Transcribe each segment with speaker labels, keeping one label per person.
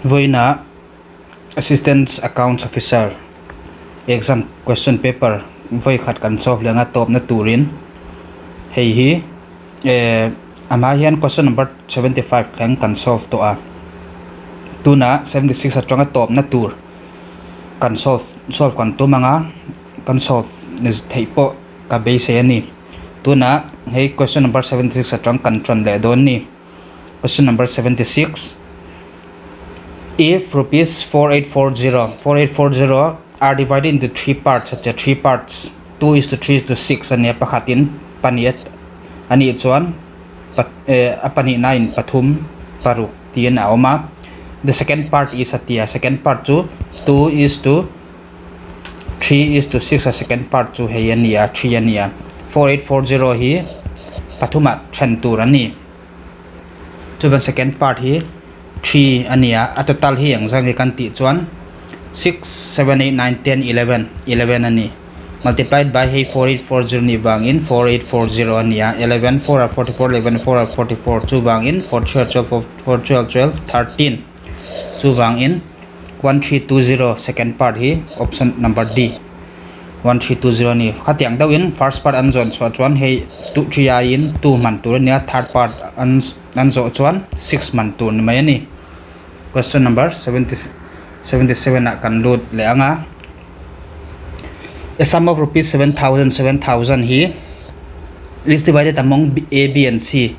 Speaker 1: voina assistant accounts officer exam question paper voi khat kan solve lenga top na turin hei hi ama hian question number 75 khang kan solve to a tuna 76 atanga top na tur kan solve kan to manga kan solve is theipo ka base ani tuna hei question number 76 atang kan tron le don ni question number 76. If rupees 4840 are divided into three parts, such as 3 parts, 2:3:6 ania pakhatin paniat ani chuan apani 9 pathum paruk tian aoma. The second part is atia, second part to 2:3:6 a second part to hey ania 3 ania 4840 hi pathuma chantur ani to the second part hi 3 ania a total hi ang jang kan ti chuan 6 7 8 9 10 11 ani multiplied by hey 4840 ni wangin 4840 ania 11 4 44 11 4 44 2 wangin 4 12 12 13 2 wangin 1320 second part hi option number D 1320 ni khatiang dawin first part an zon chuan hey 2 3 in 2 man tur nia third part an zo chuan 6 man tur ni mai ani. Question number 77 na kan lut le anga. A sum of rupees 7,000 he is divided among A, B and C.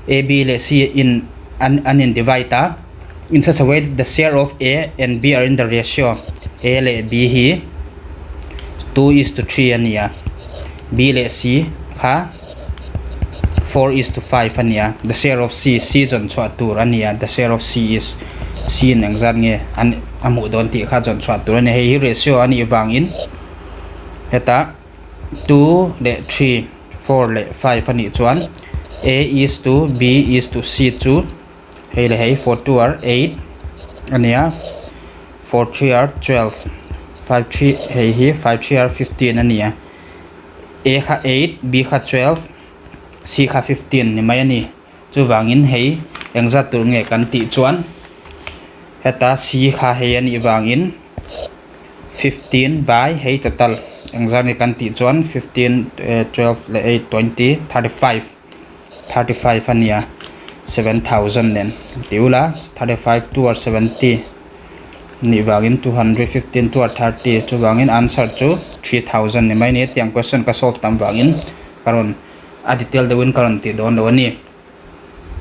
Speaker 1: A, B le C in an divided in such a way that the share of A and B are in the ratio A le B hi 2:3 ania, B le C ha 4:5 ania. The share of C jon chwa tur ania. The share of C is C nang zan nge an amu don ti kha jon chwa tur ania. Hei ratio ani wangin heta 2 le 3 4 le 5 ani chuan A is to B is to C chu hei le hei 4 2 are 8 ania 4 3 are 12 5 3 hei hi 5 3 are 15 ania. A kha 8 B kha 12 C kha 15 ni mai ani chu wangin hei engza tur nge kan ti chuan heta C kha hei ani wangin 15 by hei total engza ni kan ti chuan 15 12 le 8 20 35 ania 7,000 nen tiula 35 2 or 70 ni wangin 215 2 or 30 chu wangin answer chu 3,000 ni mai ni tiang question ka solve tam wangin karon a detail dewin karon ti don lo ni.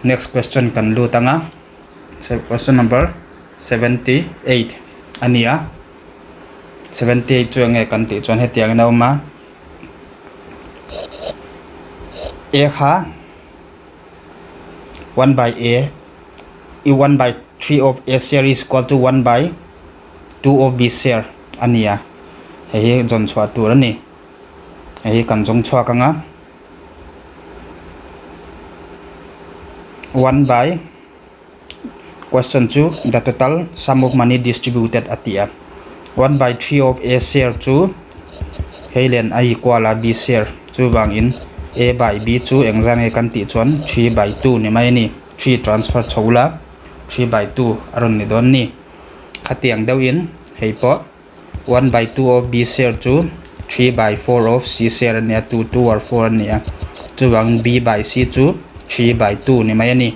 Speaker 1: Next question kan lu tanga. So question number 78 ania 78 chu nge kan ti chuan hetiang na ma A kha 1 by A 1 by 3 of A share is equal to 1 by 2 of B share ania hei jon chwa tur ani hei kan jong chwa kanga 1 by question 2 the total sum of money distributed atia 1 by 3 of A share chu hei len a equal a B share chu wangin A by B chu engzan nge kan ti chuan 3 by 2 ni mai ni 3 transfer chola 3 by 2 aron ni don ni khatiang deuin hei po 1 by 2 of B share chu 3 by 4 of C share ania 2 or 4 ania chu wang B by C chu 3 by 2 ni mai ani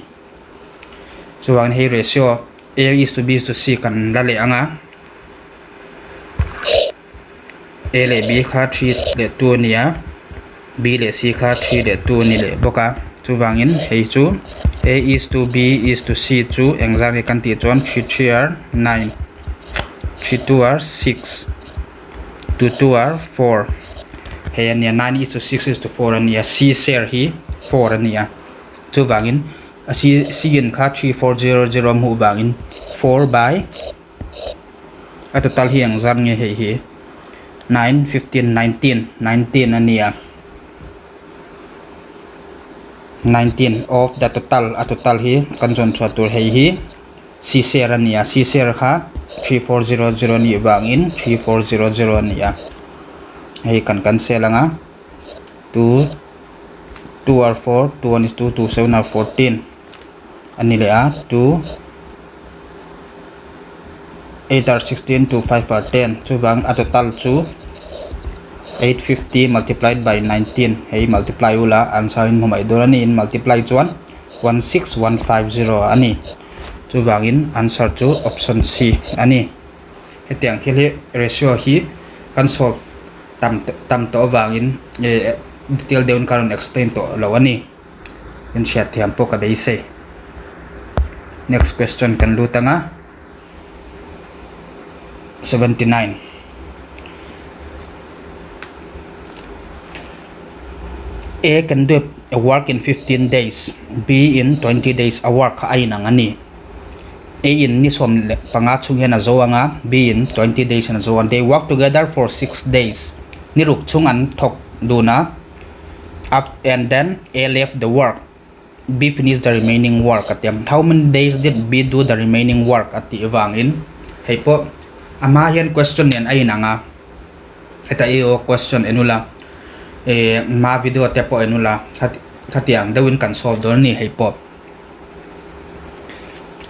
Speaker 1: chu wang hei ratio A is to B is to C kan la le anga A le B kha 3 le 2 nia B le C kha 3 le 2 ni le boka chu wangin hei chu A is to B is to C chu engzang ni kan ti chuan 3 3 are 9 3 2 are 6 2 2 are 4 hei ania 9 is to 6 is to 4 ania C share hi 4 ania chu wangin a C in kha 3400 mu wangin 4 by a total hi engzang nge hei hi 9 15 19 ania 19 of the total a total hi kan jon chwa tur hei hi C share ania C share kha 3400 ni wangin 3400 ania hei kan selanga 2 are 4 2 1 is 2 2 7 are 14 ani le a 2 8 are 16 to 5 are 10 chu wang a total chu 850 multiplied by 19 hei multiply ula answer in humai dor ani in multiply chuan 16150 ani chu wangin answer chu option C ani hetiang khili ratio hi kan solve tam to wangin detail deun karon explain to lo ani in chat thiam po ka dei se next question kan lu tanga 79 A can do a work in 15 days B in 20 days a work ai nang ani A in ni som panga chung hen a zo anga B in 20 days na zo and they work together for 6 days ni ruk chung an thok duna up and then A left the work B finished the remaining work at them how many days did B do the remaining work at the evangin hey po ama yan question yan ay nanga eta iyo question enula ma video te po enula khatiang dawin kan solve don ni hey po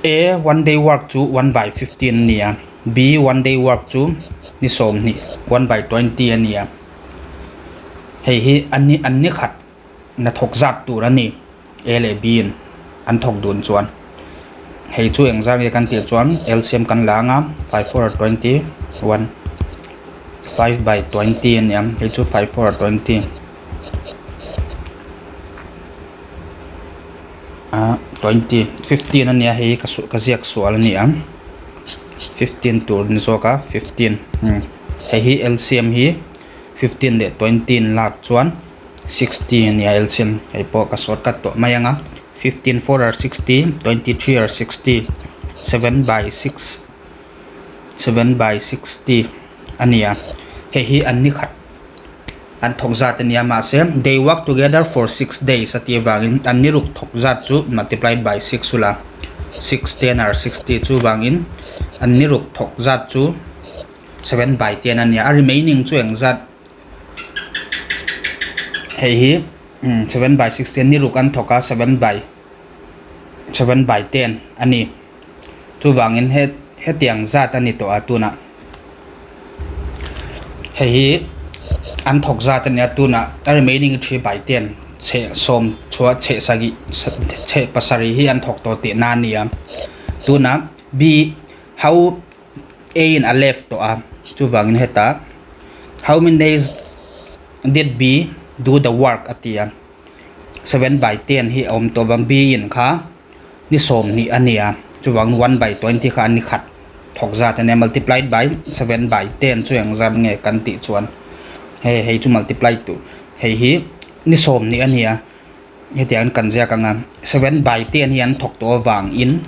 Speaker 1: A 1 day work to 1 by 15 niya B 1 day work to ni som ni 1 by 20 niya hey hi anni khat na thok zat tu rani A le B in an thok dun chuan hey chu exam ye kan ti chuan LCM kan la nga 5 4 20 1 5 by 20 niya hey chu 5 4 20 20 15 ania hei kaziak sual ania 15 tur ni zoka 15 hei hi LCM hi 15 le 20 lak chuan 60 ania LCM hei po ka shortcut to mayanga 15 4 are 60 23 are 60 7 by 6 7 by 60 ania hei hi anni khat an thok zat ania ma se they work together for 6 days at wangin an niruk thok zat chu multiplied by 6 ula 6 10 are 60 chu wangin an niruk thok zat chu 7 by 10 ania a remaining chu eng zat hei hi 7 by 16 niruk an thoka 7 by 10 ani chu wangin he tiang zat ani to atuna hei hi an thok zat ania tuna a remaining 3 by 10 che som chua che sagi che pasari hi an thok to ti na nia tuna B how A in a left to a chu wangin heta how many days did B do the work atia 7 by 10 hi om to wang B in kha ni som ni ania chu wang 1 by 20 kha ni khat thok zat ania multiplied by 7 by 10 chu ang zam nge kan ti chuan hei chu multiply to hei hi ni som ni ania hetian kan ja kanga 7 by 10 hian thok to wang in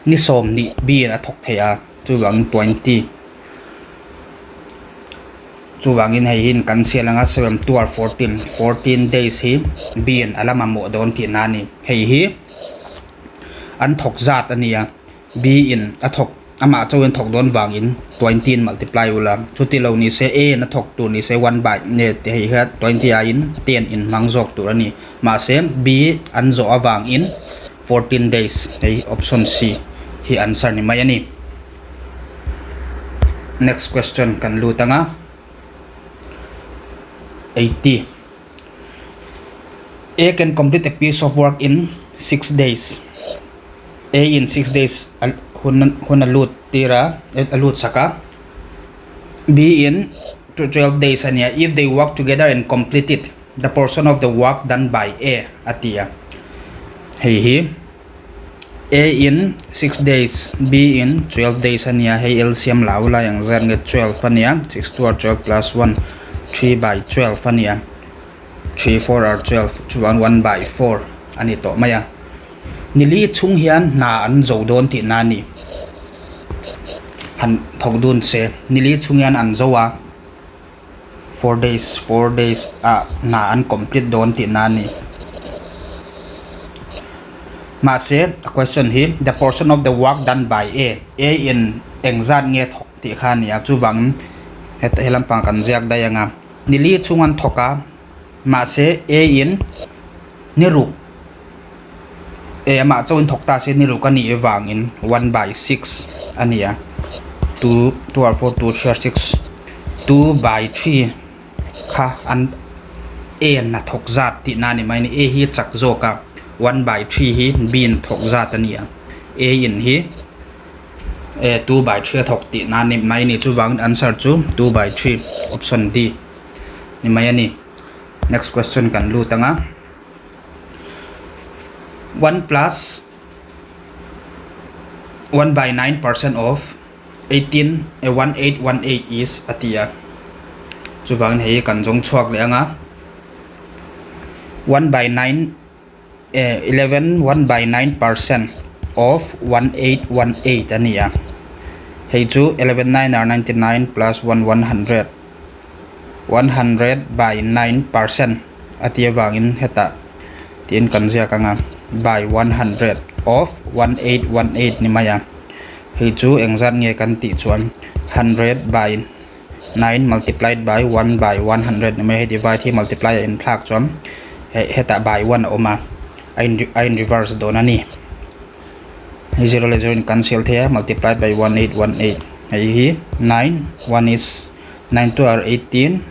Speaker 1: ni som ni B na thok thea chu wang 20 chu wangin hei hin kan sialanga 7 2 are 14 days hi B in alama mo don ti nani hei hi an thok zat ania B in a thok ama chawin thok don wangin 20 multiply ula chuti lo ni se A na thok tu ni se 1 by ne te hi ha 20 a in 10 in mangjok tu ani ma se B an zo awang in 14 days hei option C hi answer ni mai ani next question kan lu tanga 80 A can complete a piece of work in 6 days A in 6 days hun lut tira lut saka B in 12 days ania if they work together and complete it the portion of the work done by A atia hei hi A in 6 days B in 12 days ania hei LCM laula yang zan nge 12 ania 6 2 are 12 plus 1 3 by 12 ania 3 4 are 12 1 by 4 ani to maya nili chung hian na an zo don ti nani han thok dun se nili chung hian an zowa 4 days na an complete don ti nani ma se a question hi the portion of the work done by A in engzat nge thok ti khania chu bang het helam pang kan jak dayanga nili chungan thoka ma se A in niru ma chawin thok ta se niru ka ni wangin 1 by 6 ania 2 or 4 2 share 6 2 by 3 kha an a na thok zat ti na ni mai ni a hi chak zo ka 1 by 3 hi bin thok zat ania a in hi 2 by 3 thok ti na ni mai ni chu wang answer chu 2 by 3 option D ni mai ani. Next question kan lu tanga 1 plus 1 by 9% of 18 is atia chu wang hei kan jong chuak le anga 1 by 9 11 1 by 9% of 1818 ania hei chu 11 9 are 99 plus 1 100 100 by 9% atia wangin heta tin kan zia kanga by 100 of 1818 ni maya hei chu engzat nge kan ti chuan 100 by 9 multiplied by 1 by 100 ni mai he divide hi multiply in thak chuan heta by 1 oma in reverse donani 0 le 0 cancel the multiplied by 1818 hi 9 1 is 9 2 are 18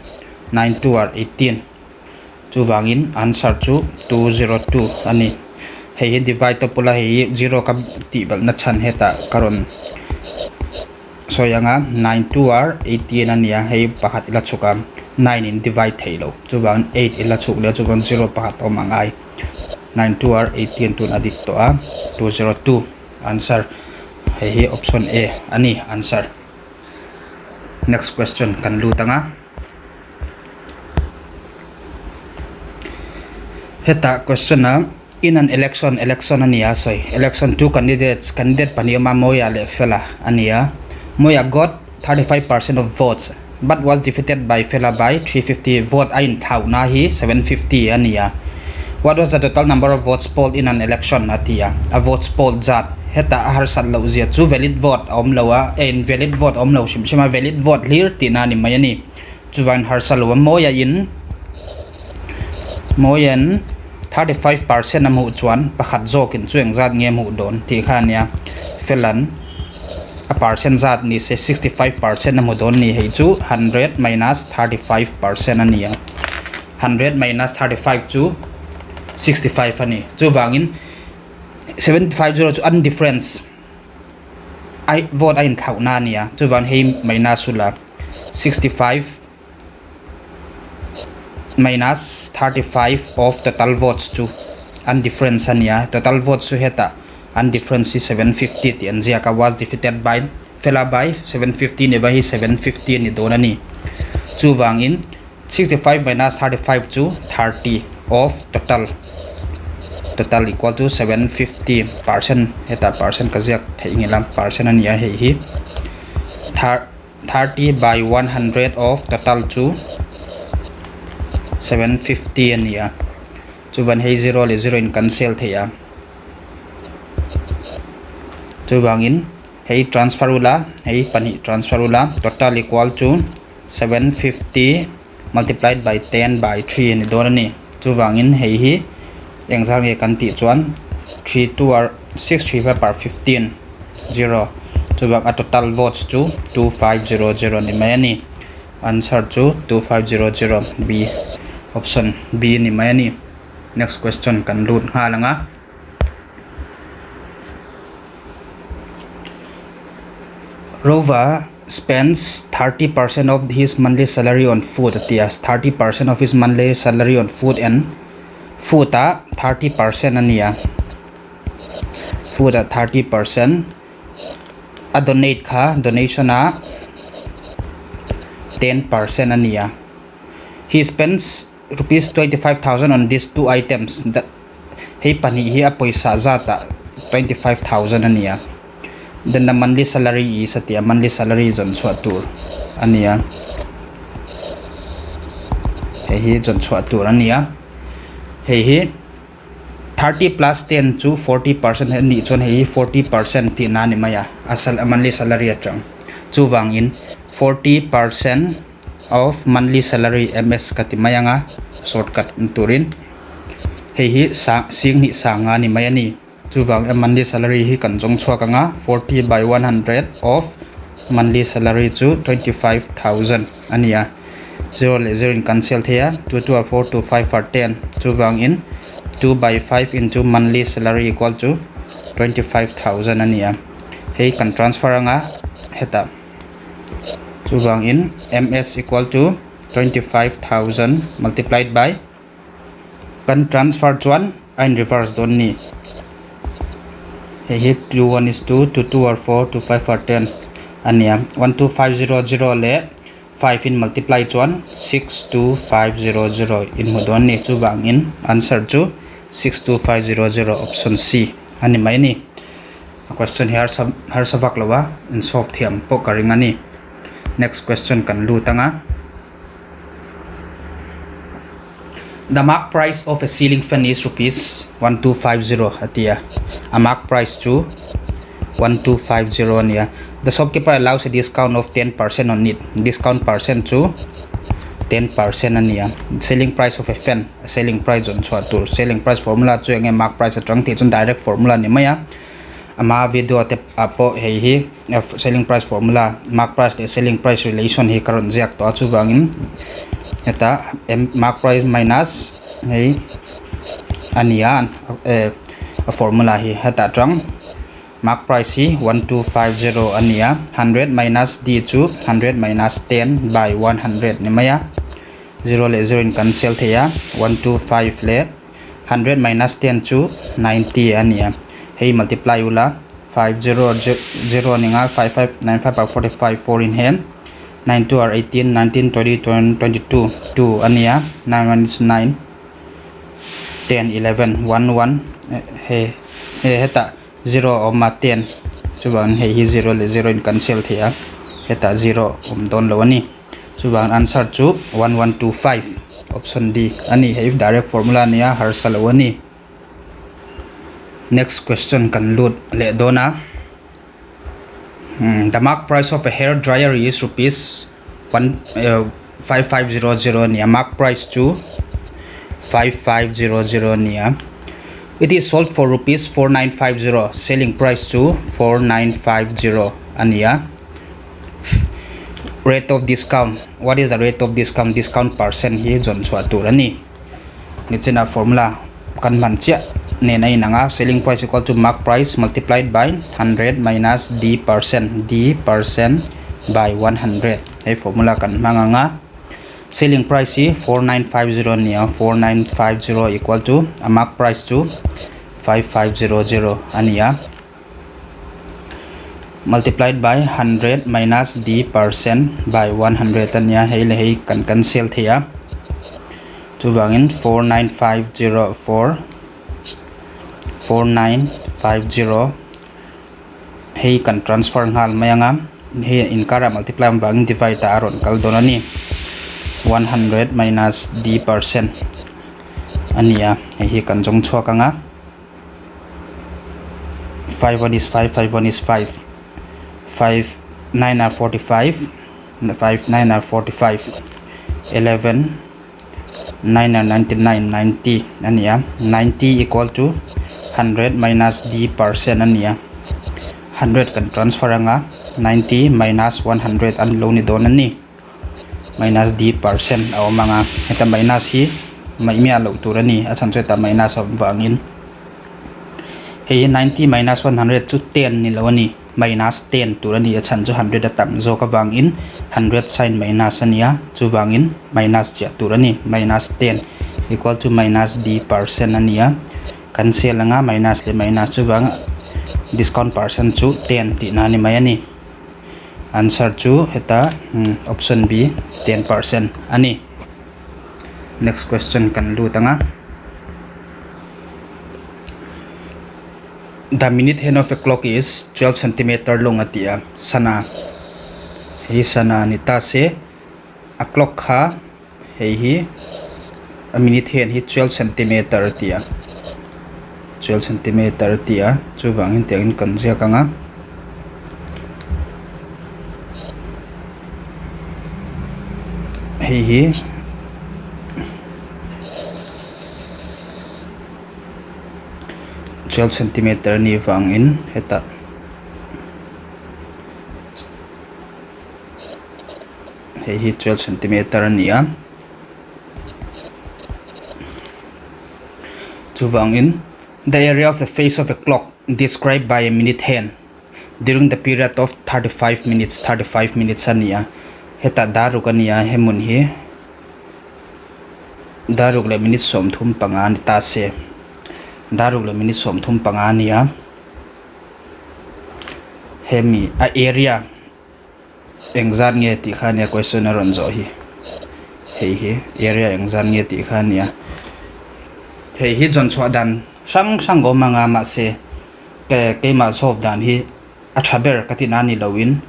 Speaker 1: 9 2 are 18 chu wangin answer chu 202 ani hei divide to pula hei 0 ka ti bal na chan heta karon so yanga 9 2 are 18 ania hei pakhat ila chuka 9 in divide theilo chu wang 8 ila chuk le chu 0 pakhat to mangai 9 2 are 18 tun adik to a 202 answer hei option A ani answer. Next question kan lu tanga heta question na in an election ania soi election two candidate panioma moya le fela ania moya got 35% of votes but was defeated by fela by 350 vote ain thau na hi 750 ania. What was the total number of votes polled in an election atia a votes polled zat heta har sal lo zia chu valid vote om lowa invalid vote om lo shima valid vote lir tina ni mayani chuan har sal lo moyan 35% amu chuan pakhat zokin chueng zat nge mu don ti khania felan a percent zat ni se 65% amu don ni hei chu 100 minus 35% ania 100 minus 35 chu 65 ani chu wangin 750 chu un difference I vote in thau na nia chu wan hei minus sula 65 minus 35 of total votes to undifference ania total votes to heta undifference is 750 ti anzia ka was defeated by fela by 750 neva hi 750 ni donani chu wangin 65 minus 35 to 30 of total equal to 750% heta percent kazak thaingilam percent ania hei hi 30 by 100 of total to 750 ania chu ban hei 0 le 0 in cancel theya chu wangin hei transfer ula hei pani transfer ula total equal to 750 multiplied by 10 by 3 ni donani chu wangin hei hi exam nge kan ti chuan 3 2 are 6 3 5 are 15 0 chu wang a total votes to 2500 ni mai ani answer to 2500 B option B ni mai ani. Next question kan lut ha langa Rova spends 30% of his monthly salary on food tias 30% of his monthly salary on food and food 30% ania food 30% a donate kha donation 10% ania he spends rupees 25,000 on these two items that hei pani hi a paisa zata 25,000 ania then the monthly salary is atia monthly salary is on tur ania hei jon tur ania hei 30 plus 10 to 40% ni chon hei 40% ti na ni maya asal monthly salary atang chu wangin 40% of monthly salary ms katimayanga shortcut turin hei sing ni sanga ni mayani chu wang monthly salary hi kan jong chhuaka nga 40 by 100 of monthly salary chu 25,000 ania 0 le 0 in cancel thea 2 to 4 to 5 for 10 chu bang in 2 by 5 into monthly salary equal to 25,000 ania hei kan transfer anga heta chu bang in ms equal to 25,000 multiplied by kan transfer chuan in reverse don ni hei 2 1 is 2 to 2 or 4 to 5 or 10 ania 12500 le 5 in multiply chuan 62500 in modon ni chu bang in answer chu 62500 option C ani mai ni question here har sabak lawa in solve thiam po karing ani next question kan lu tanga the mark price of a ceiling fan is rupees 1250 atia a mark price to 1250 nia the shopkeeper allows a discount of 10% on it discount percent to 10% ania selling price of a fan selling price on chua tur selling price formula chu enge mark price atang ti chun direct formula ni maya ama video te apo hei hi selling price formula mark price le selling price relation hi karon jak to chu bangin eta mark price minus hei ania formula hi heta tang mark price hi 1250 ania 100 minus d chu 100 minus 10 by 100 ni maya 0 le 0 in cancel thea 125 le 100 minus 10 chu 90 ania hei multiply ula 500 ninga 5595 by 45 4 in hand 9 2 are 18 19 20 22 2 ania 9 1 is 9 10 11 1 1 he heta 0 10 chuban hei hi 0 le 0 in cancel thea heta 0 don lo ani chuban answer chu 1125 option D ani hei direct formula nia har salo ani next question kan lut le dona the mark price of a hair dryer is rupees 5500 nia mark price to 5500 nia it is sold for rupees 4950 selling price to 4950 ania rate of discount what is the rate of discount percent hi jon chua tur ani ni chena formula kan man chia ne nai nanga selling price equal to mark price multiplied by 100 minus d percent by 100 hey formula kan manganga selling price hi 4950 nia 4950 equal to a mark price to 5500 ania multiplied by 100 minus d percent by 100 ania hei le hei kan cancel thea chu bangin 4950 hei kan transfer ngal mayanga hei inkara multiply bang divide ta aron kal donani 100 minus d percent ania hei kan jong chua kanga 5 1 is 5 5 1 is 5 5 9 are 45 5 9 are 45 11 9 are 99 90 ania 90 equal to 100 minus d percent ania 100 kan transfer anga 90 minus 100 an lo ni don ani minus d percent aw manga eta minus hi mai mi alo turani a chan cheta minus of wangin hei 90 minus 100 chu 10 ni lo ani minus 10 turani a chan chu 100 atam zo ka wangin 100 sin minus ania chu wangin minus cha turani minus 10 equal to minus d percent ania cancel anga minus le minus chu wang discount percent chu 10 ti na ni mai ani answer chu heta option B 10% ani next question kan lu tanga the minute hand of a clock is 12 cm long atia sana hi sana nita se a clock kha hei hi a minute hand hi 12 cm atia 12 cm atia chu bangin tengin kan zia kanga hei hi 12 cm ni wangin heta hei hi 12 cm ania chu wangin the area of the face of a clock described by a minute hand during the period of 35 minutes ania heta daruk ania hemun hi daruk le minute som thum panga ni ta se daruk le minute som thum panga ania hemi a area engzan nge ti khania question ron zo hi hei hi area engzan nge ti khania hei hi jon chwa dan sang go manga ma se ke ma solve dan hi a thaber katina ni lowin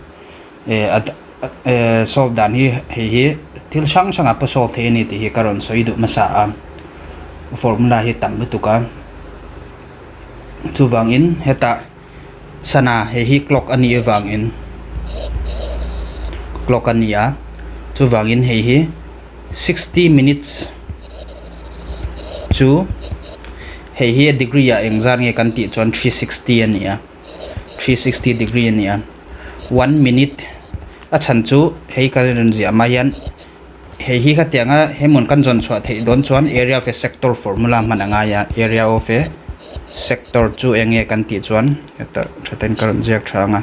Speaker 1: solve dan hi hei hi til sang apa solve the ni ti hi karon soidu masa a formula hi tam tuka chu wangin heta sana hei hi clock ani wangin clock ania chu wangin hei hi 60 minutes chu hei hi degree ya engzan nge kan ti chon 360 ania 360 degree ania 1 minute a chan chu hei ka ren ji amayan hei hi ka tianga hemun kan jon chwa thei don chuan area of a sector formula mananga ya area of a sector chu enge kan ti chuan eta thaten karon jek thanga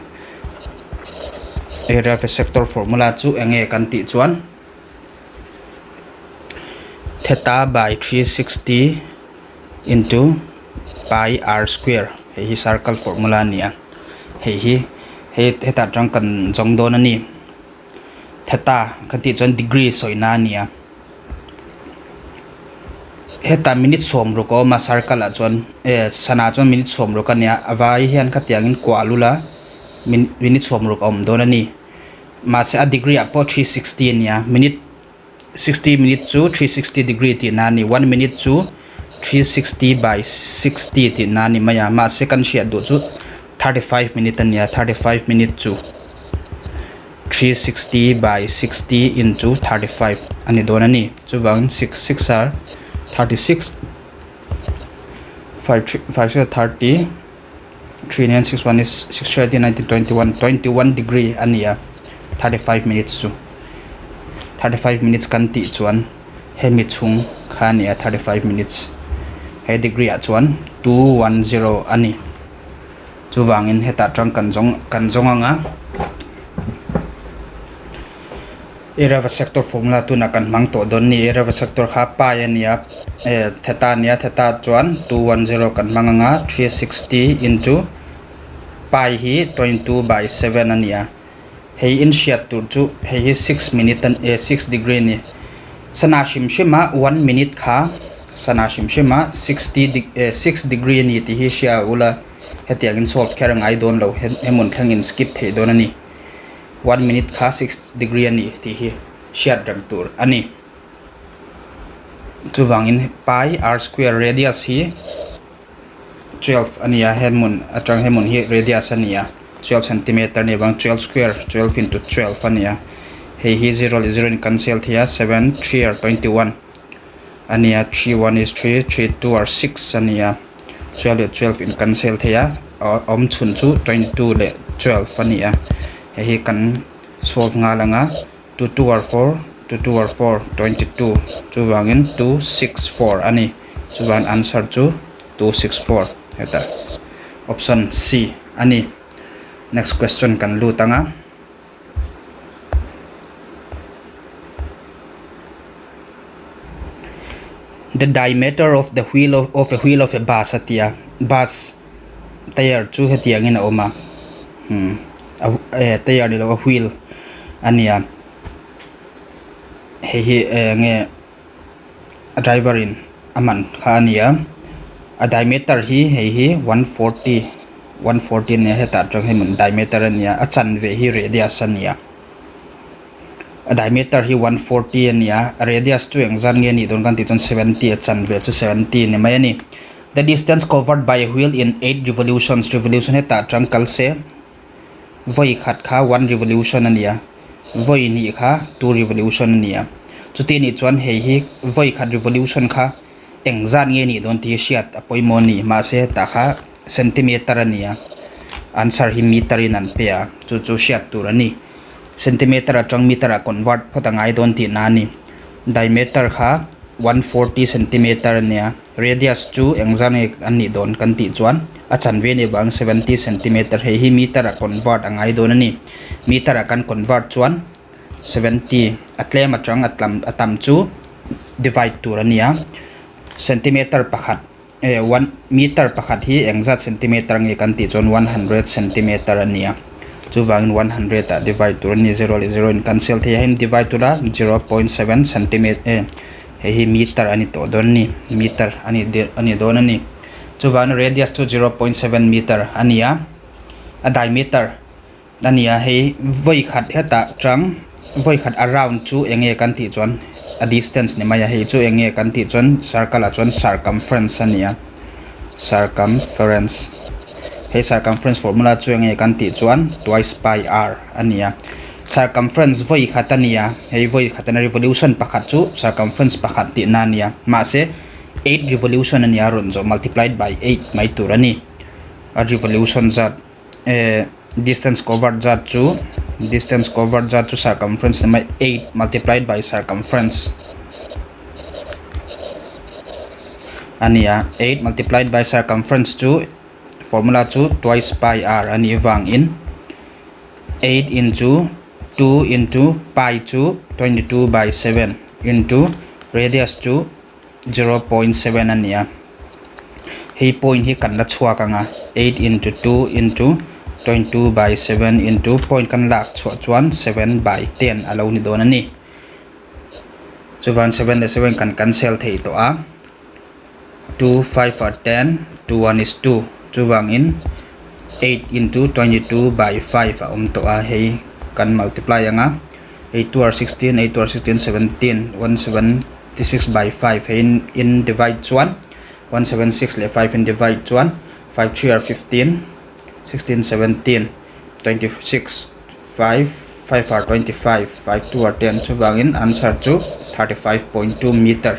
Speaker 1: area of a sector formula chu enge kan ti chuan theta by 360 into pi r square hei hi circle formula nia hei hi heta tang kan jong don ani theta kan ti chuan degree soina nia heta minute som ro ko ma circle a chuan sana chuan minute som ro kania awai hian ka tiangin kwalula minute som ro om don ani ma se a degree a po 360 nia minute 60 minute chu 360 degree ti nani 1 minute chu 360 by 60 ti nani maya ma second shia do chu 35 minute ania 35 minute chu 360 by 60 into 35 ani donani chu bang 6 are 36 5 30 3 and 6 1 is 6 30 19 21 degree ania 35 minutes chu 35 minutes kan ti chuan hemi chung khania 35 minutes he degree a chuan 210 ani chu wangin heta tang kan jong anga area of sector formula tu na kan mang to don ni area of sector kha pa ania theta chuan 210 kan manganga 360 into pi hi 22 by 7 ania hei in shiat tur chu hei 6 minute and 6 degree ni sana shimshima 1 minute kha sana shimshima 6 degree ni ti hi shia ula hetiangin solve kherang ai don lo hemun khangin skip the don ani 1 minute kha 6 degree ani ti hi shiat rang tur ani chu wangin pi r square radius hi 12 ania hemun atang hemun hi radius ania 12 cm ni bang 12 square 12 into 12 ania hei hi 0 in cancel thia 7 3 are 21 ania 3 1 is 3 3 2 are 6 ania 12 in cancel thia om chun chu 22 le 12 ania hei kan solve nga langa 2 2 are 4 2 2 are 4 22 chu wangin 264 ani chu wan answer chu 264 eta option C ani next question kan lu tanga the diameter of the wheel of a wheel of a bus atia bus tire chu hetiang in oma tire ni lo wheel ania he nge a driver in aman khania a diameter hi 140 ne heta tang hemun diameter ania a chan ve hi radius ania a diameter hi 140 ania radius chu engzan nge ni don kan ti ton 70 a chan ve chu 70 ne mai ani the distance covered by a wheel in 8 revolution heta tang kalse voi khat kha 1 revolution ania voi ni kha 2 revolution ania chuti ni chuan hei hi voi khat revolution kha engzan nge ni don ti shiat apoimo ni ma se ta kha centimeter ania answer hi meter in an pea chu shiat tur ani centimeter atang meter a convert photangai don ti nani diameter kha 140 centimeter nia radius chu engzane ani don kan ti chuan a chanve ni bang 70 centimeter he hi meter a convert angai don ani meter a kan convert chuan 70 atlem atang atam chu divide tur ania centimeter pakhat 1 meter pakhat hi engzat centimeter nge kan ti chuan 100 centimeter ania chu wangin 100 a divide tur ni 0 in cancel the him divide tura 0.7 centimeter he meter ani to don ni meter ani don ani chu wangin radius to 0.7 meter ania a diameter ania he voi khat heta chang voi khat around chu enge kan ti chuan a distance ni maya he chu enge kan ti chuan circle a chuan circumference ania circumference he circumference formula chu enge kan ti chuan twice pi r ania circumference voi khatania he voi khatana revolution pakhat chu circumference pakhat ti na nia ma se 8 revolution ania ron zo multiplied by 8 mai turani a revolution zat distance covered zat chu circumference mai 8 multiplied by circumference ania 8 multiplied by circumference chu formula chu twice pi r ani wang in 8 into 2 into pi chu 22 by 7 into radius chu 0.7 ania he point hi kan la chua ka nga 8 into 2 into 22 by 7 into point kan lak chuan 7 by 10 alo ni don ani chuan 7 le 7 kan cancel thei to a 2 5 are 10 2 1 is 2 chuwang in 8 into 22 by 5 to a he kan multiply anga 8 2 are 16 8 2 are 16 17 176 by 5 he in divide chuan 176 le 5 in divide chuan 5 3 are 15 16 17 26 5 5 are 25 5 2 are 10 chuwang in answer chu 35.2 meter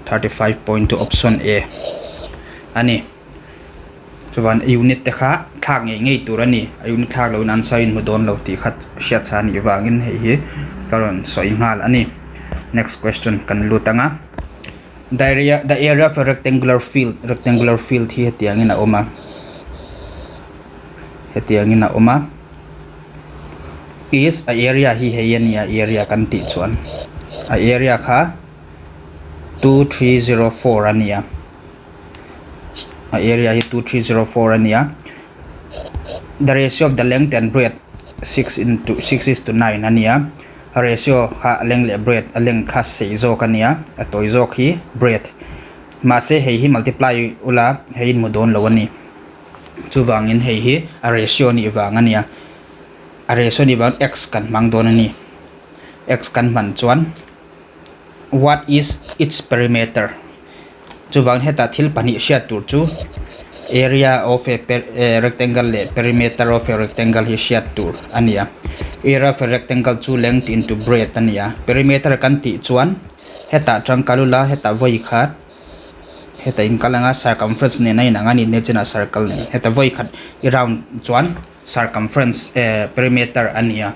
Speaker 1: 35.2 option A ani chuan unit te kha thak ngei turani unit thak lo nan sain mudon lo ti khat hriat chan ni wangin hei hi karon soi ngal ani next question kan lutanga the area of a rectangular field hi hetiangin a oma is a area hi heiania area kan ti chuan a area kha 2304 ania area hi 2304 ania the ratio of the length and breadth 6 is to 9 ania ratio kha length le breadth length kha 6 zo kania atoi zo hi breadth ma se hei hi multiply ula hei mudon lo ani chuwangin hei hi a ratio ni wang ania a ratio ni wang x kan mang don ani x kan man chuan what is its perimeter chuwang heta thil pani sia tur chu area of a rectangle le perimeter of a rectangle hi sia tur ania area of a rectangle chu length into breadth ania perimeter kan ti chuan heta tangkalula heta voi khat heta in kalanga circumference ne nai nangani ne chena circle ne heta voi khat around chuan circumference perimeter ania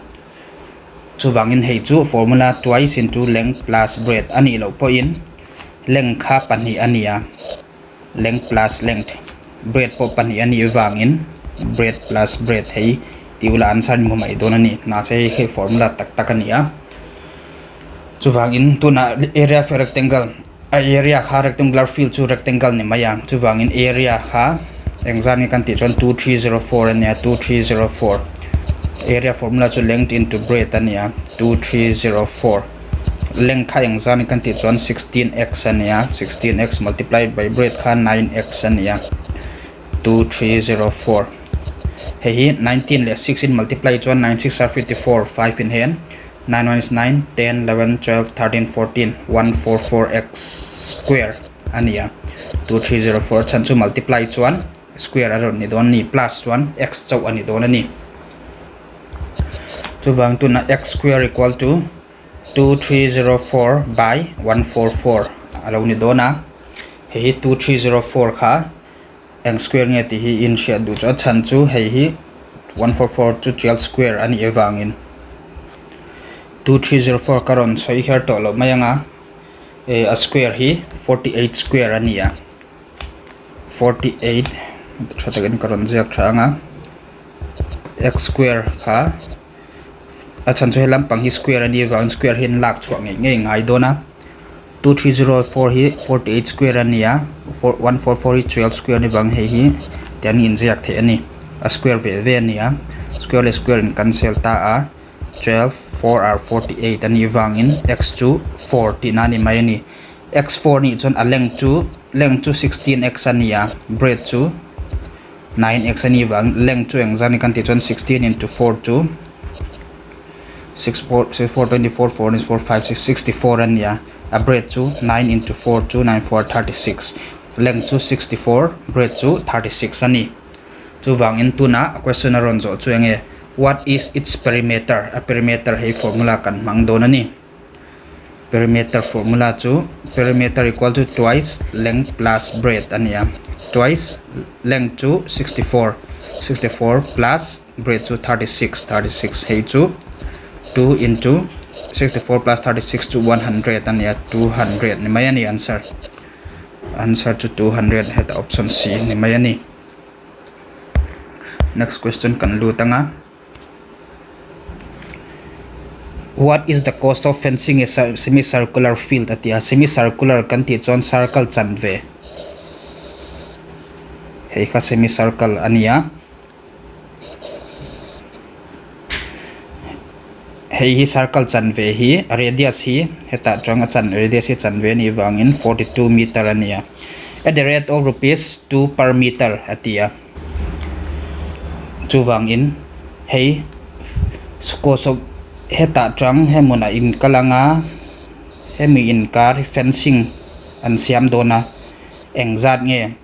Speaker 1: chuwangin hei chu formula twice into length plus breadth ani lo po in length kha pani ania length plus length breadth po pani ani wangin breadth plus breadth hei tiula answer mo mai don ani na se he formula tak tak ania chuwangin tuna area of rectangle a area kha rectangular field chu rectangle ni maya chuwangin area kha example kan ti chon 2304 ania 2304 area formula chu length into breadth ania 2304 length kha example kan ti chon 16x ania 16x multiplied by breadth kha 9x ania 2304 hei 19 le 6 in multiply chon 9 6 are 54 5 in hand 9 1 is 9 10 11 12 13 14 144x square ania 2304 chan chu multiply chuan square aron ni don ni plus 1 x chau ani don ani chuwang tu na x square equal to 2304 by 144 alo ni dona hei 2304 kha ang square nge ti hi in shia du cha chan chu hei hi 144 chu 12 square ani ewangin 2304 karon soi here to lo mayanga a square hi 48 square ania 48 thatagen karon jak thanga x square kha achan chu helam pang hi square ani wang square hin lak chuak ngai dona 2304 hi 48 square ania 144 hi 12 square ni wang hi tian in jak the ani a square ve ania square le square in cancel ta a 12 4 are 48 ani wang in x2 4 ti nani mai ani x4 ni chon a length chu 16x ania breadth chu 9x ani wang length chu engzani kan ti chon 16 into 4 chu 24 4 is 4 5 6 64 ania a breadth chu 9 into 4 chu 9 4 36 length chu 64 breadth chu 36 ani chu wang in tuna question aron zo chu enge what is its perimeter a perimeter hey formula kan mang don ani perimeter formula chu perimeter equal to twice length plus breadth ania twice length chu 64 plus breadth chu 36 hey chu 2 into 64 plus 36 to 100 ania 200 ni mai ani answer to 200 heta option C ni mai ani next question kan lu tanga what is the cost of fencing a semicircular field atia semicircular kan ti chon circle chan ve hei kha semicircle ania hei hi circle chan ve hi radius hi heta changa chan radius hi chan ve ni wangin 42 meter ania at the rate of rupees 2 per meter atia chu wangin hei cost of heta chang hemuna in kalanga hemi in car fencing an siam dona engzat nge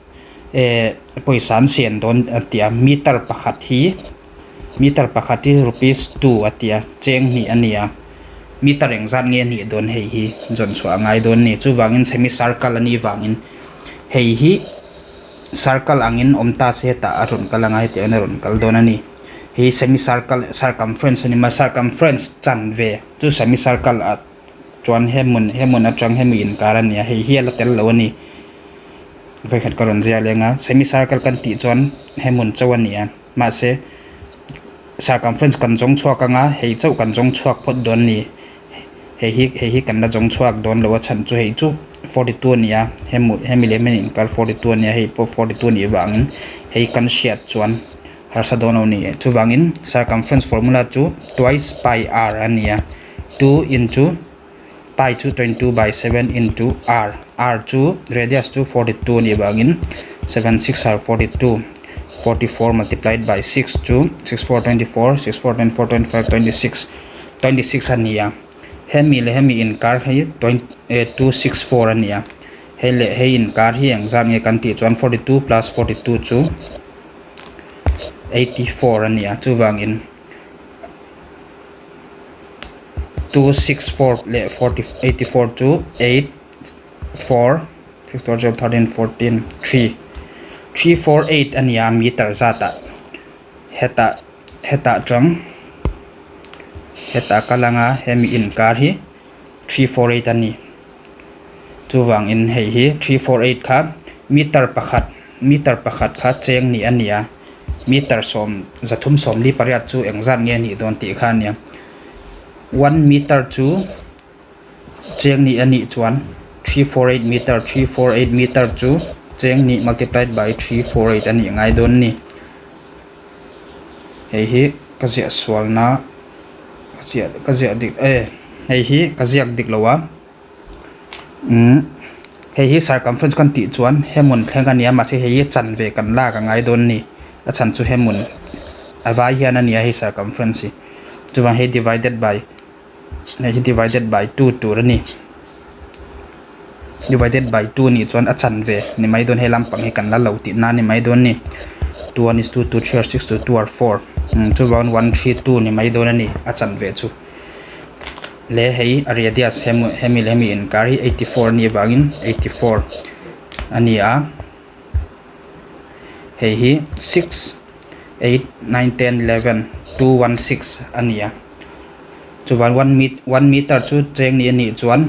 Speaker 1: poisan sian don atia meter pakhat hi rupees 2 atia cheng hi ania meter engzat nge ni don hei hi jon chua ngai don ni chu wangin semi circle ani wangin hei hi circle angin omta se ta arun kalanga he te aron kal don ani hi semicircle circumference ani ma circumference chan ve chu semicircle at chuan hemun atang hemi in karan ya hei hiala tel lo ani ve khat karon zia lenga semicircle kan ti chuan hemun chawani ya ma se circumference kan jong chuak anga hei chau kan jong chuak phot don ni hei kan na jong chuak don lo chan chu hei chu 42 ania hemi le men in kal 42 ania hei po 42 ni wang hei kan shiat chuan harsa dono ni chu wangin circumference formula chu twice pi r ania 2 into pi chu 22 by 7 into r chu radius chu 42 ni wangin 7 6 are 42 44 multiplied by 6 chu 6 4 24 6 4 24 25 26 ania hemi in car hi 264 ania hei in car hi engzam nge kan ti chuan 42 plus 42 chu 84 ania chu wangin 264 le 40 84 to 8 4 6 12 13 14 3 348 ania meter zata heta chang heta kalanga hemi in kar hi 348 ani chu wangin hei hi 348 kha meter pakhat kha cheng ni ania meter som zathum som li pariat chu engzat nge ni don ti khan ya 1 meter chu cheng ni ani chuan 348 meter chu cheng ni multiplied by 348 ani ngai don ni hei hi kazia swalna kazia dik hei hi kaziak dik lowa hei hi circumference kan ti chuan hemun thlenga nia ma che hei chan ve kan la ka ngai don ni a chan chu hemun avai hian ania hei circumference chu wang hei divided by 2 tur ani divided by 2 ni chuan a chan ve ni mai don he lampang hi kan la lo ti na ni mai don ni 2 1 is 2 2 3 are 6 2 are 4 chu wang 1 3 2 ni mai don ani a chan ve chu le hei radius hemi in kari 84 ni wangin 84 ani a hei hi 6 8 9 10 11 216 ania chuan 1 meter chu cheng ni ani chuan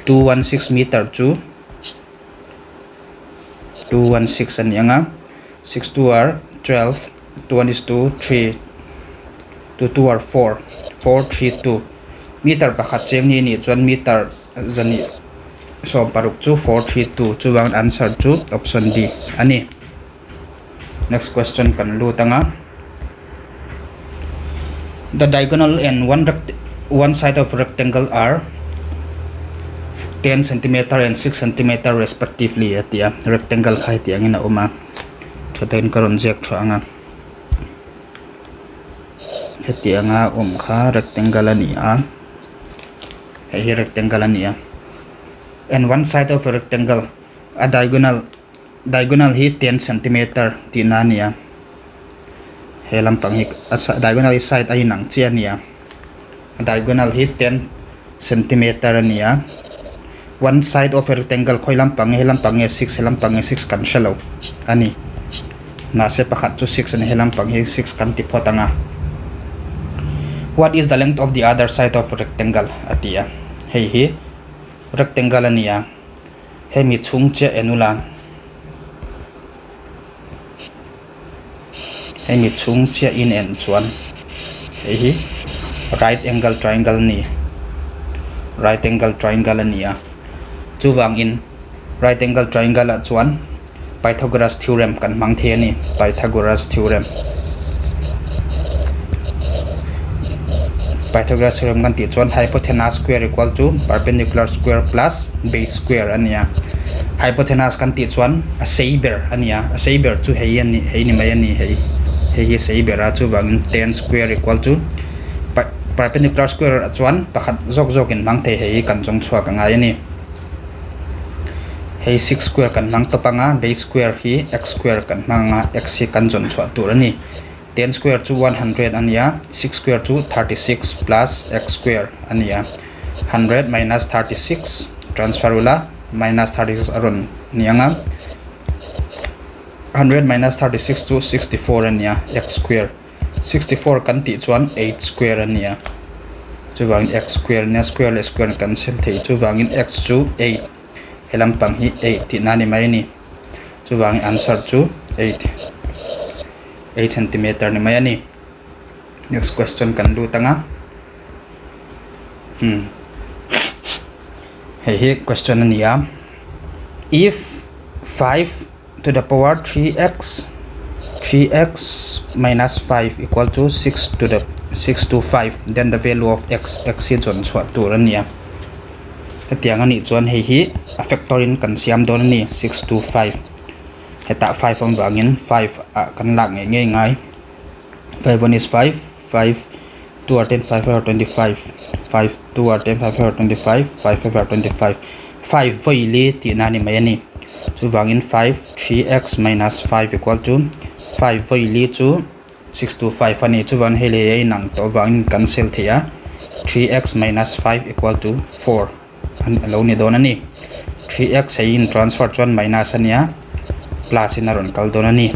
Speaker 1: 216 meter chu 216 ani anga 6 2 are 12 2 1 is 2 3 2 2 are 4 4 3 2 meter pakhat cheng ni ni chuan meter zani so paruk chu 432 chu bang answer chu option D ani. Next question kan lu tanga. The diagonal and one side of rectangle are 10 cm and 6 cm respectively atia rectangle khai ti angina uma thoten karon jek thanga heti anga kha rectangle ani a hi rectangle ani a and one side of a rectangle a diagonal hi 10 cm ti na nia helam pang hi diagonal side ai nang chi ania diagonal hi 10 cm ania one side of a rectangle khoilam pang helam pang 6 helam pang 6 kan shalo ani na se pakhat chu 6 ani helam pang 6 kan ti photanga. What is the length of the other side of a rectangle atia hi rectangle ania he mi chung che enula he mi chung che in en chuan hi right angle triangle ania chuwang in right angle triangle a chuan Pythagoras theorem kan mang the ni Pythagoras theorem kan ti chuan hypotenuse square equal to perpendicular square plus base square ania hypotenuse kan ti chuan a saber ania a saber chu hei ni mai ani hei saber a chu bang 10 square equal to perpendicular square a chuan pakhat jok in mang the hei kan chong chhuak anga ani hei 6 square kan mang topanga base square hi x square kan manga x hi kan jon chhuak tur ani 10 square to 100 ania 6 square to 36 plus x square ania 100 minus 36 transfer ula minus 36 aron nianga 100 minus 36 to 64 ania x square 64 kan ti chuan 8 square ania chuwang x square na square le square cancel thei chuwang in x chu 8 helam pang hi 8 ti na ni mai ni chuwang answer chu 8 cm ni mai ani. Next question kan lu tanga hey question ania if 5 to the power 3x minus 5 equal to 6 to 5 then the value of x hi jon chhuat tur ania atiang ani chuan hi a factorin kan siam don ni 6 to 5 heta 5 ang bangin 5 kan lak ngai 5 1 is 5 5 2 are 10 5 are 25 5 2 are 10 5 are 25 5 are 25 5 voili ti na ni mai ani chu bangin 5 3x minus 5 equal to 5 voili chu 6 to 5 ani chu ban hele ai nang to bangin cancel thia 3x minus 5 equal to 4 an alo ni don ani 3x ai in transfer chuan minus ania plus in aron kal don ani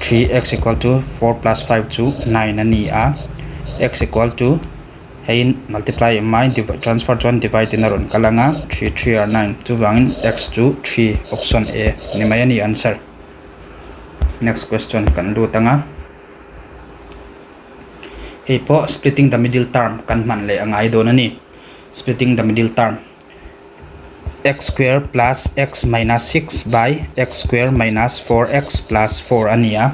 Speaker 1: 3x equal to 4 plus 5 to 9 ani a x equal to hein multiply my transfer chuan divide in aron kalanga 3 3 are 9 chu bangin x to 3 option A ni mai ani answer. Next question kan lu tanga hey po splitting the middle term kan man le angai don ani splitting the middle term x square plus x minus 6 by x square minus 4x plus 4 ania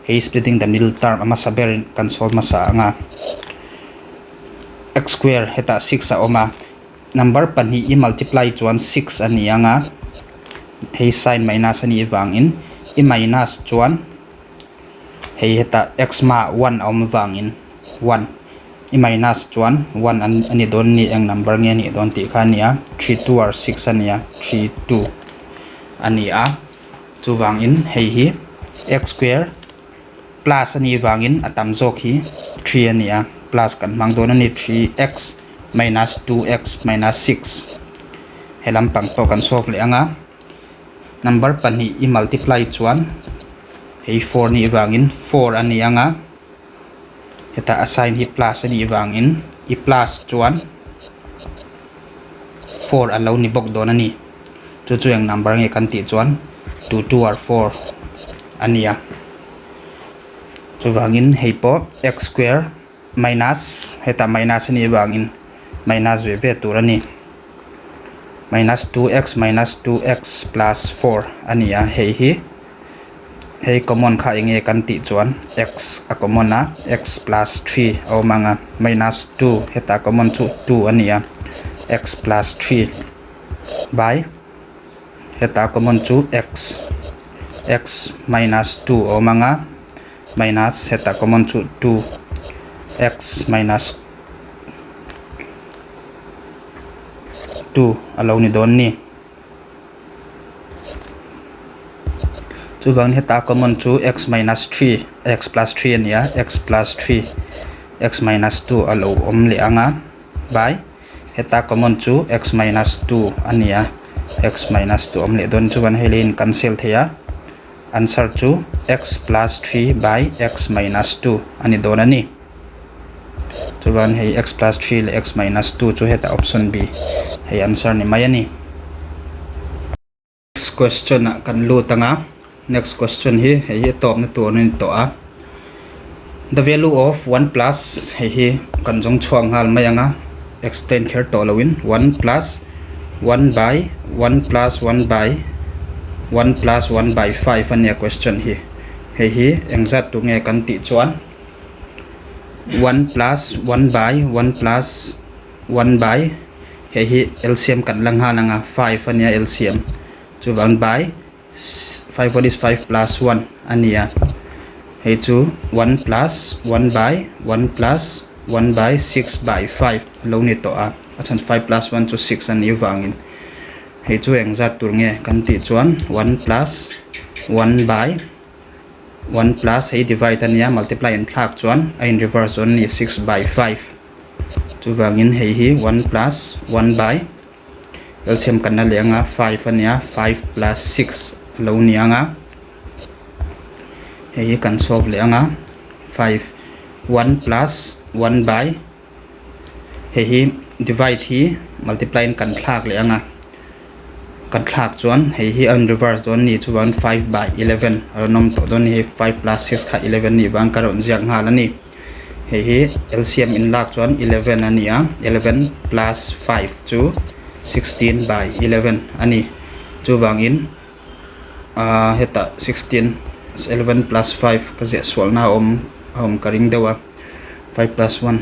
Speaker 1: hey splitting the middle term ama saber kan solve masa anga x square heta 6 a oma number panhi i multiply chuan 6 ania nga hey sign minus ani wangin i minus chuan hey heta x ma 1 om wangin 1 i minus chuan 1 ani don ni ang number nge ni don ti kha nia 3 2 are 6 ania 3 2 ania chu wangin hei hi x square plus ani wangin atam jok hi 3 ania plus kan mang don ani 3x minus 2x minus 6 helam pang to kan solve le anga number pani i multiply chuan hei 4 ni wangin 4 ani anga heta assign hi plus ani wangin i plus chuan 4 alo ni bok don ani chu chuang number nge kan ti chuan 2 2 or 4 ania chu wangin heipo x square minus heta minus ani wangin minus ve ve turani minus 2x minus 2x plus 4 ania hei common kha inge kan ti chuan x a common na x plus 3 aw manga minus 2 heta common chu 2 ania x plus 3 by heta common chu x minus 2 aw manga minus heta common chu 2 x minus 2 alo ni don ni chu bang heta common chu x minus 3 x plus 3 ania x plus 3 x minus 2 alo om le anga by heta common chu x minus 2 ania x minus 2 om le don chu ban helin cancel theya answer chu x plus 3 by x minus 2 ani don ani chu ban hei x plus 3 le x minus 2 chu heta option b hei answer ni mai ani next question kan lu tanga next question hi hei top na tur ni to a the value of 1 plus hei kan jong chuang hal mai anga explain here to lowin 1 plus 1 by 1 plus 1 by 1 plus 1 by 5 ania question hi hei exact tu nge kan ti chuan 1 plus 1 by 1 plus 1 by hei LCM kan lang halanga 5 ania LCM chu 1 by 5 what is 5 plus 1 ania hei chu 1 plus 1 by 1 plus 1 by 6 by 5 lo ni to a achan 5 plus 1 to 6 ani wangin hei chu exact tur nge kan ti chuan 1 plus 1 by 1 plus hei divide ania multiply and thak chuan a in reverse only 6 by 5 chu wangin hei hi 1 plus 1 by LCM kan na lenga 5 ania 5 plus 6 lo ni anga hei kan solve le anga 5 1 plus 1 by hei divide hi multiply kan thak le anga kan thak chuan hei hi on reverse don ni chu 5 by 11 anom to don ni 5 plus 6 kha 11 ni bang karon jiang hal ani hei LCM in lak chuan 11 ani a 11 plus 5 chu 16 by 11 ani chu wangin heta 16 11 plus 5 ka je sol na om karing dewa 5 plus 1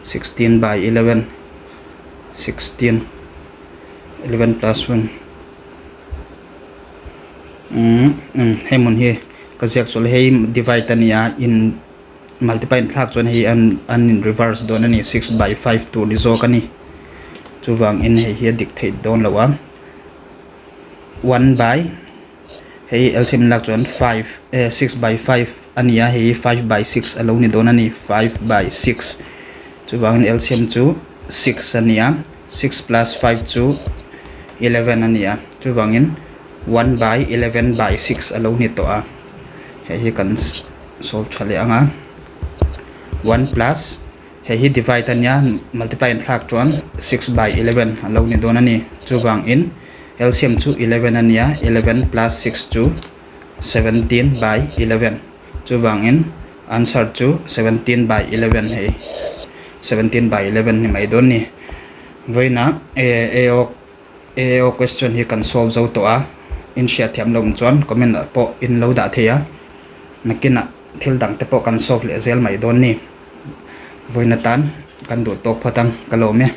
Speaker 1: 16 by 11 16 11 plus 1 hei mun hi ka jek sol hei divide ania in multiply thak chon hei an in reverse don ani 6 by 5 to result ani chu wang in hei hi dik thei don lawa 1 by hei LCM lak chon 5 6 by 5 ania hei 5 by 6 alo ni don ani 5 by 6 chu wang LCM chu 6 ania 6 plus 5 chu 11 ania chu wangin 1 by 11 by 6 alo ni to a hei kan solve thale anga 1 plus hei divide ania multiply and thak chuan 6 by 11 alo ni don ani chu wangin LCM chu 11 ania 11 plus 6 chu 17 by 11 chu wangin answer chu 17 by 11 hei 17 by 11 ni mai don ni voina AO question hi kan solve zo to a in share thiam lom chuan comment po in lo da theya nakina thil dang te po kan solve le zel mai don ni voina tan kan du tok phatang kalome